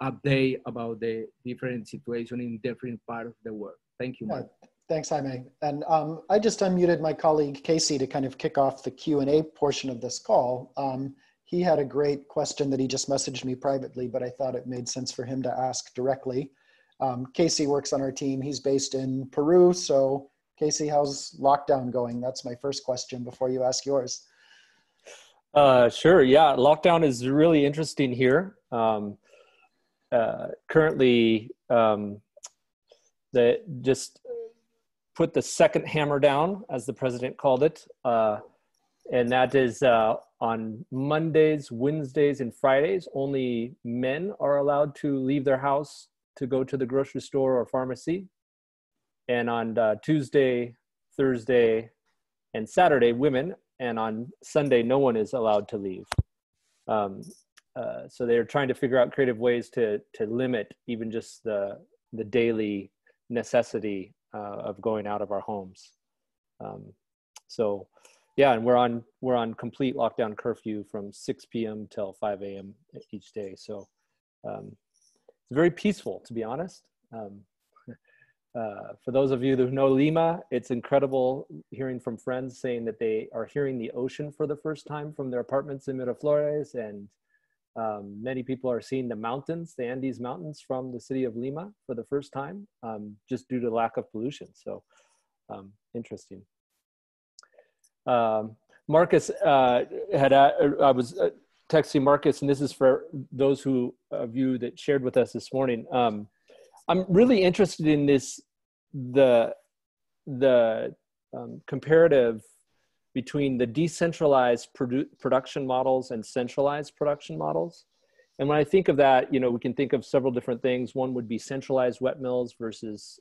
update about the different situation in different parts of the world. Thank you, Mike. Thanks, Jaime. And I just unmuted my colleague Casey to kind of kick off the Q&A portion of this call. He had a great question that he just messaged me privately, but I thought it made sense for him to ask directly. Casey works on our team. He's based in Peru. So Casey, how's lockdown going? That's my first question before you ask yours. Sure. Yeah. Lockdown is really interesting here. Currently, they just put the second hammer down, as the president called it. And that is on Mondays, Wednesdays, and Fridays, only men are allowed to leave their house to go to the grocery store or pharmacy. And on Tuesday, Thursday, and Saturday, women. And on Sunday, no one is allowed to leave. So they're trying to figure out creative ways to limit even just the daily necessity of going out of our homes. So yeah, and we're on complete lockdown curfew from 6 p.m. till 5 a.m. each day. So it's very peaceful, to be honest. For those of you who know Lima, it's incredible hearing from friends saying that they are hearing the ocean for the first time from their apartments in Miraflores, and many people are seeing the mountains, the Andes Mountains, from the city of Lima for the first time, just due to lack of pollution. So interesting. Marcus I was texting Marcus, and this is for those of you that shared with us this morning. I'm really interested in the comparative between the decentralized production models and centralized production models. And when I think of that, we can think of several different things. One would be centralized wet mills versus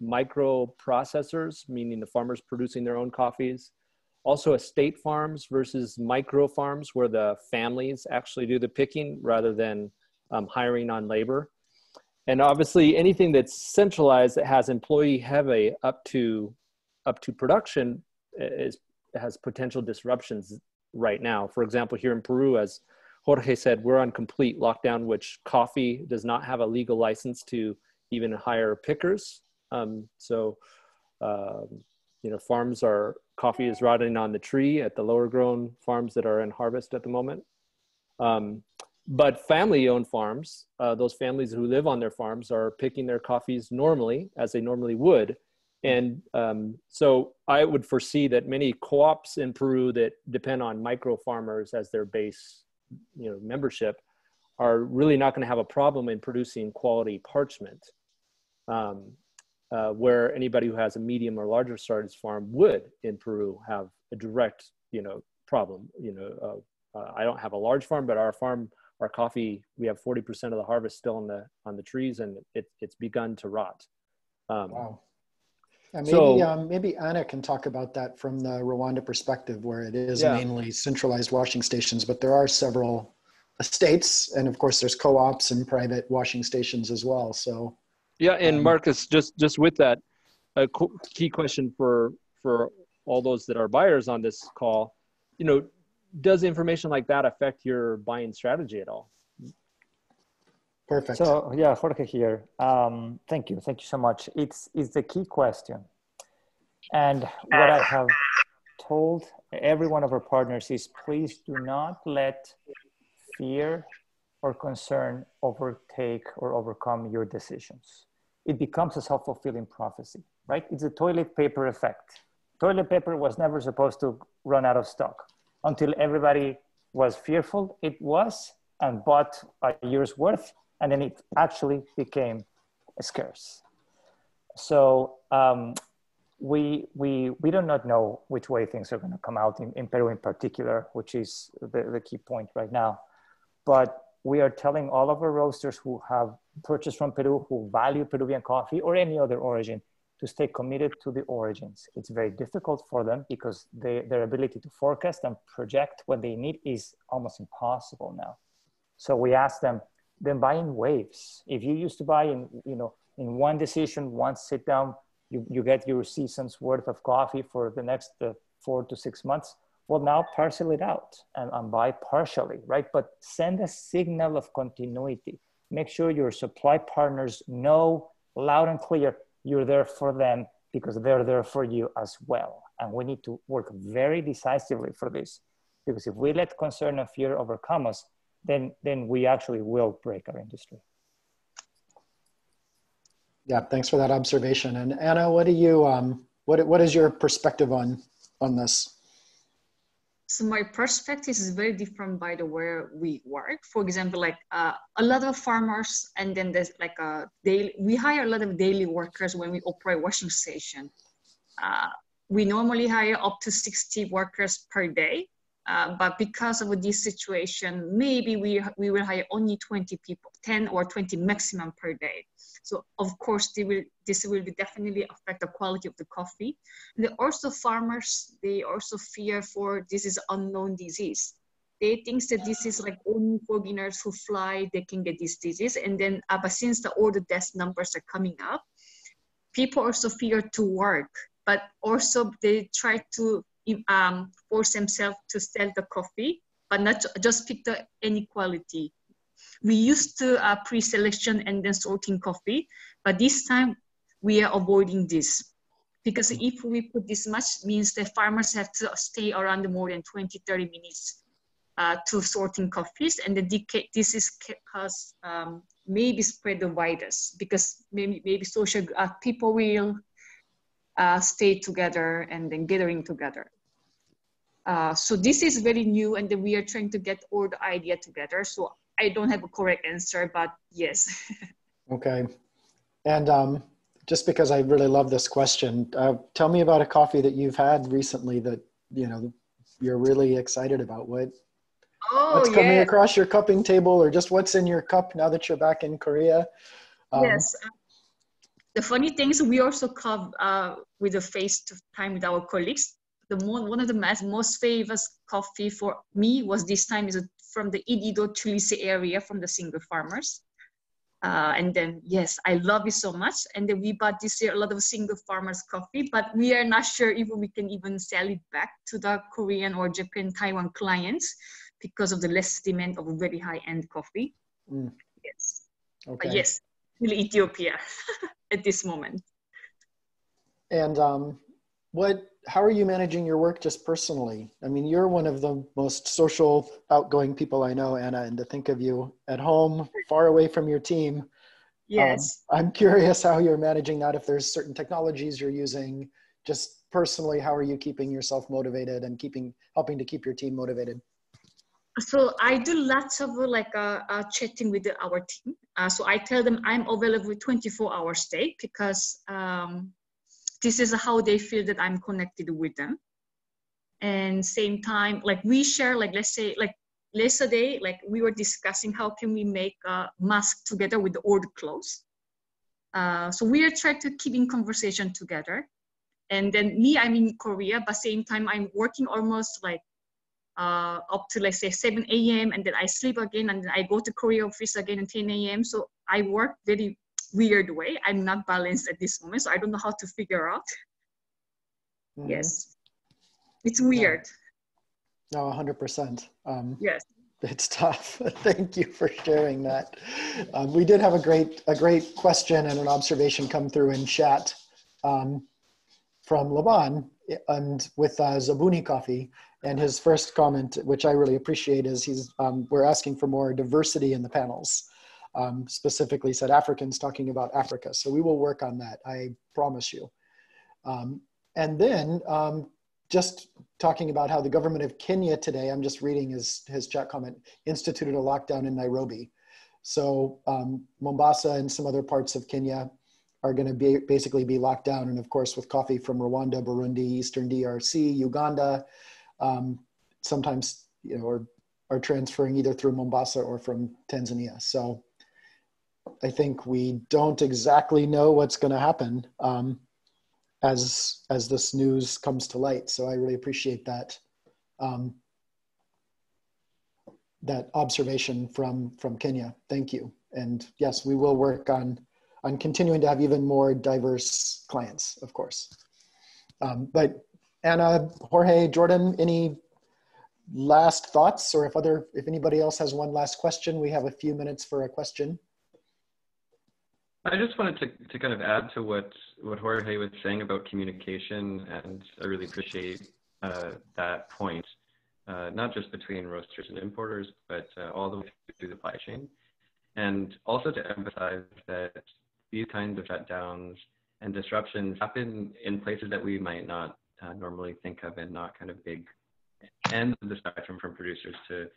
micro processors, meaning the farmers producing their own coffees. Also estate farms versus micro farms, where the families actually do the picking rather than hiring on labor. And obviously anything that's centralized that has employee heavy up to production has potential disruptions right now. For example, here in Peru, as Jorge said, we're on complete lockdown, which coffee does not have a legal license to even hire pickers. Coffee is rotting on the tree at the lower grown farms that are in harvest at the moment. But family-owned farms, those families who live on their farms are picking their coffees normally, as they normally would. And so I would foresee that many co-ops in Peru that depend on micro farmers as their base, membership, are really not going to have a problem in producing quality parchment, where anybody who has a medium or larger size farm would in Peru have a direct, problem. I don't have a large farm, but our coffee, we have 40% of the harvest still on the trees, and it's begun to rot. Wow. And maybe Anna can talk about that from the Rwanda perspective, where it is mainly centralized washing stations, but there are several estates, and of course there's co-ops and private washing stations as well. So yeah, and Marcus, just with that, a key question for all those that are buyers on this call, does information like that affect your buying strategy at all? Perfect. So yeah, Jorge here. Thank you so much. It's the key question. And what I have told every one of our partners is, please do not let fear or concern overtake or overcome your decisions. It becomes a self-fulfilling prophecy, right? It's a toilet paper effect. Toilet paper was never supposed to run out of stock until everybody was fearful. It was, and bought a year's worth, and then it actually became scarce. So we do not know which way things are going to come out in Peru in particular, which is the key point right now. But we are telling all of our roasters who have purchased from Peru, who value Peruvian coffee or any other origin, to stay committed to the origins. It's very difficult for them because their ability to forecast and project what they need is almost impossible now. So we ask them, then buy in waves. If you used to buy in one decision, one sit down, you get your season's worth of coffee for the next 4 to 6 months. Well, now parcel it out and buy partially, right? But send a signal of continuity. Make sure your supply partners know loud and clear you're there for them because they're there for you as well. And we need to work very decisively for this, because if we let concern and fear overcome us, then we actually will break our industry. Yeah, thanks for that observation. And Anna, what do you what is your perspective on this? So my perspective is very different by the where we work. For example, like a lot of farmers, and then there's like we hire a lot of daily workers when we operate washing station. We normally hire up to 60 workers per day. But because of this situation, maybe we will hire only 20 people, 10 or 20 maximum per day. So of course, this will definitely affect the quality of the coffee. And also farmers, they also fear for this is unknown disease. They think that this is like only foreigners who fly, they can get this disease. And then, but since all the death numbers are coming up, people also fear to work, but also they try to force themselves to sell the coffee, but not just pick the any quality. We used to pre-selection and then sorting coffee, but this time we are avoiding this, because if we put this much, means the farmers have to stay around more than 20-30 minutes to sorting coffees, and this is cause maybe spread the virus, because maybe social people will stay together and then gathering together. So this is very new, and then we are trying to get all the idea together. So I don't have a correct answer, but yes. Okay. And just because I really love this question, tell me about a coffee that you've had recently that, you're really excited about. What's coming across your cupping table, or just what's in your cup now that you're back in Korea? Yes. The funny thing is we also come with a FaceTime with our colleagues. One of the most famous coffee for me was this time is from the Idido Tulisi area, from the single farmers. And then, yes, I love it so much. And then we bought this year a lot of single farmers coffee, but we are not sure if we can even sell it back to the Korean or Japan, Taiwan clients because of the less demand of very high-end coffee. Yes. Okay. But yes, really Ethiopia at this moment. And how are you managing your work just personally? I mean, you're one of the most social, outgoing people I know, Anna, and to think of you at home, far away from your team. Yes. I'm curious how you're managing that, if there's certain technologies you're using. Just personally, how are you keeping yourself motivated and helping to keep your team motivated? So I do lots of chatting with our team. So I tell them I'm available 24 hours a day, because this is how they feel that I'm connected with them. And same time, like we share, like let's say, like yesterday, like we were discussing how can we make a mask together with all the clothes. So we are trying to keep in conversation together. And then me, I'm in Korea, but same time I'm working almost like up to, let's say, 7 a.m. and then I sleep again, and then I go to Korea office again at 10 a.m. So I work very weird way. I'm not balanced at this moment, so I don't know how to figure out. Yes, it's weird. No, 100%. Yes, it's tough. Thank you for sharing that. We did have a great question and an observation come through in chat from from Laban and with Zabuni Coffee. And his first comment, which I really appreciate, is we're asking for more diversity in the panels. Specifically said Africans talking about Africa. So we will work on that, I promise you. And then just talking about how the government of Kenya today, I'm just reading his chat comment, instituted a lockdown in Nairobi. So Mombasa and some other parts of Kenya are going to basically be locked down. And of course, with coffee from Rwanda, Burundi, Eastern DRC, Uganda, sometimes, you know, are transferring either through Mombasa or from Tanzania. So I think we don't exactly know what's going to happen as this news comes to light. So I really appreciate that that observation from Kenya. Thank you. And yes, we will work on continuing to have even more diverse clients, of course. But Anna, Jorge, Jordan, any last thoughts, or if anybody else has one last question, we have a few minutes for a question. I just wanted to kind of add to what Jorge was saying about communication, and I really appreciate that point, not just between roasters and importers, but all the way through the supply chain. And also to emphasize that these kinds of shutdowns and disruptions happen in places that we might not normally think of, and not kind of big ends of the spectrum from producers to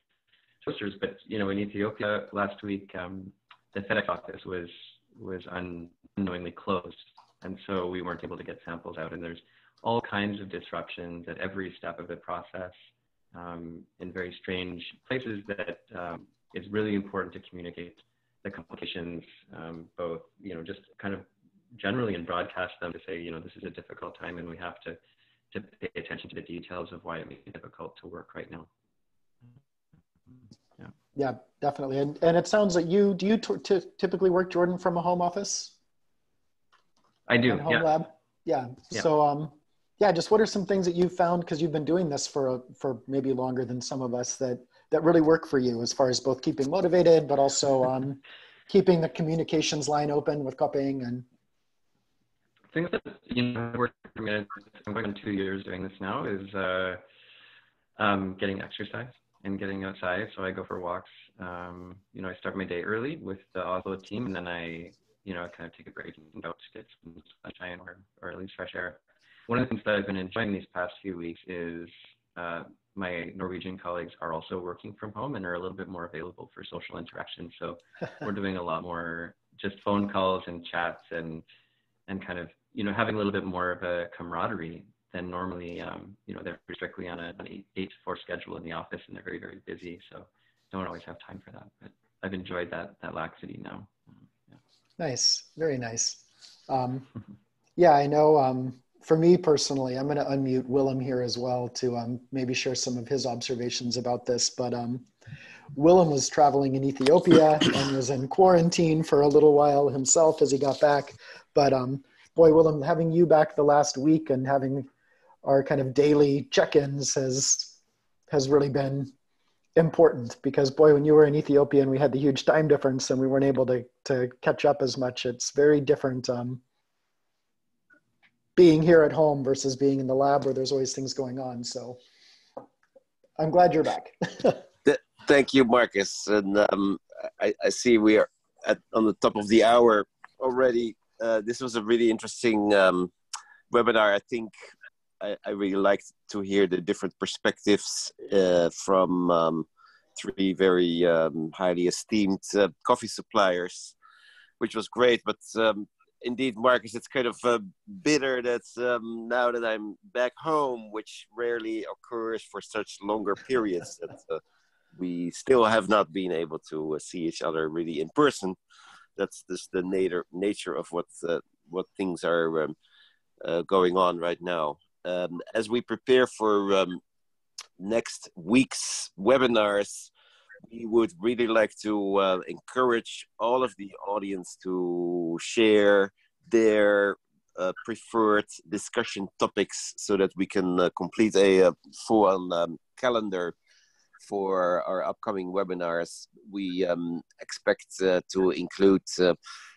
roasters. But, you know, in Ethiopia last week, the FedEx office was unknowingly closed. And so we weren't able to get samples out. And there's all kinds of disruptions at every step of the process in very strange places that it's really important to communicate the complications, both, you know, just kind of generally and broadcast them to say, you know, this is a difficult time and we have to pay attention to the details of why it may be difficult to work right now. Yeah, definitely. And it sounds like do you typically work, Jordan, from a home office? I do, home lab? Yeah. So, yeah, just what are some things that you've found, because you've been doing this for maybe longer than some of us, that really work for you as far as both keeping motivated, but also keeping the communications line open with copying and things that, you know, I'm going on 2 years doing this now, is getting exercise and getting outside. So I go for walks. You know, I start my day early with the Oslo team, and then I kind of take a break and go to get some sunshine or at least fresh air. One of the things that I've been enjoying these past few weeks is my Norwegian colleagues are also working from home and are a little bit more available for social interaction. So we're doing a lot more just phone calls and chats and kind of, you know, having a little bit more of a camaraderie than normally. You know, they're strictly on an 8 to 4 schedule in the office, and they're very, very busy. So don't always have time for that. But I've enjoyed that laxity now. Yeah. Nice, very nice. Yeah, I know. For me personally, I'm going to unmute Willem here as well to maybe share some of his observations about this. But Willem was traveling in Ethiopia and was in quarantine for a little while himself as he got back. But boy, Willem, having you back the last week and having our kind of daily check-ins has really been important, because boy, when you were in Ethiopia and we had the huge time difference and we weren't able to catch up as much, it's very different being here at home versus being in the lab where there's always things going on. So I'm glad you're back. Thank you, Marcus. And I see we are on the top of the hour already. This was a really interesting webinar. I think I really liked to hear the different perspectives from 3 very highly esteemed coffee suppliers, which was great. But indeed, Marcus, it's kind of bitter that now that I'm back home, which rarely occurs for such longer periods, that we still have not been able to see each other really in person. That's just the nature of what things are going on right now. As we prepare for next week's webinars, we would really like to encourage all of the audience to share their preferred discussion topics so that we can complete a full calendar for our upcoming webinars. We expect to include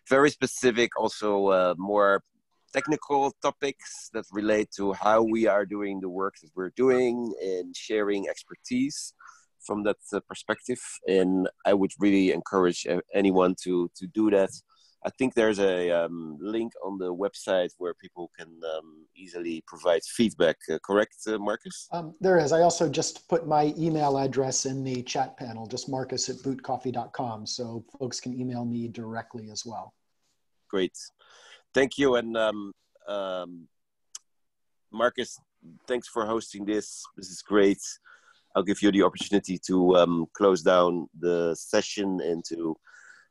very specific, also more technical topics that relate to how we are doing the work that we're doing and sharing expertise from that perspective. And I would really encourage anyone to do that. I think there's a link on the website where people can easily provide feedback. Correct, Marcus? There is. I also just put my email address in the chat panel, just marcus@bootcoffee.com, so folks can email me directly as well. Great. Thank you. And Marcus, thanks for hosting this. This is great. I'll give you the opportunity to close down the session and to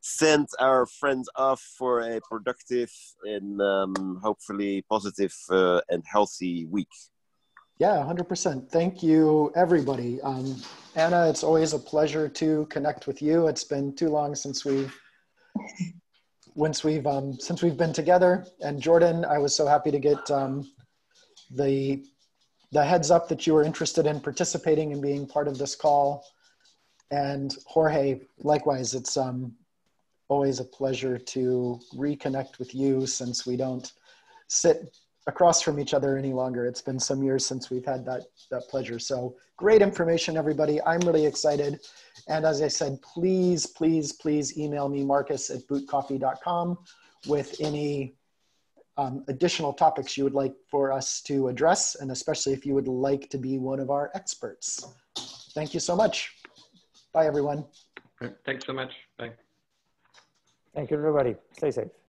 send our friends off for a productive and hopefully positive and healthy week. Yeah, 100%. Thank you, everybody. Anna, it's always a pleasure to connect with you. It's been too long since we've been together. And Jordan, I was so happy to get the heads up that you were interested in participating and being part of this call. And Jorge, likewise, it's always a pleasure to reconnect with you since we don't sit across from each other any longer. It's been some years since we've had that pleasure. So great information, everybody. I'm really excited. And as I said, please, please, please email me, marcus@bootcoffee.com, with any additional topics you would like for us to address, and especially if you would like to be one of our experts. Thank you so much. Bye, everyone. Thanks so much. Bye. Thank you, everybody. Stay safe.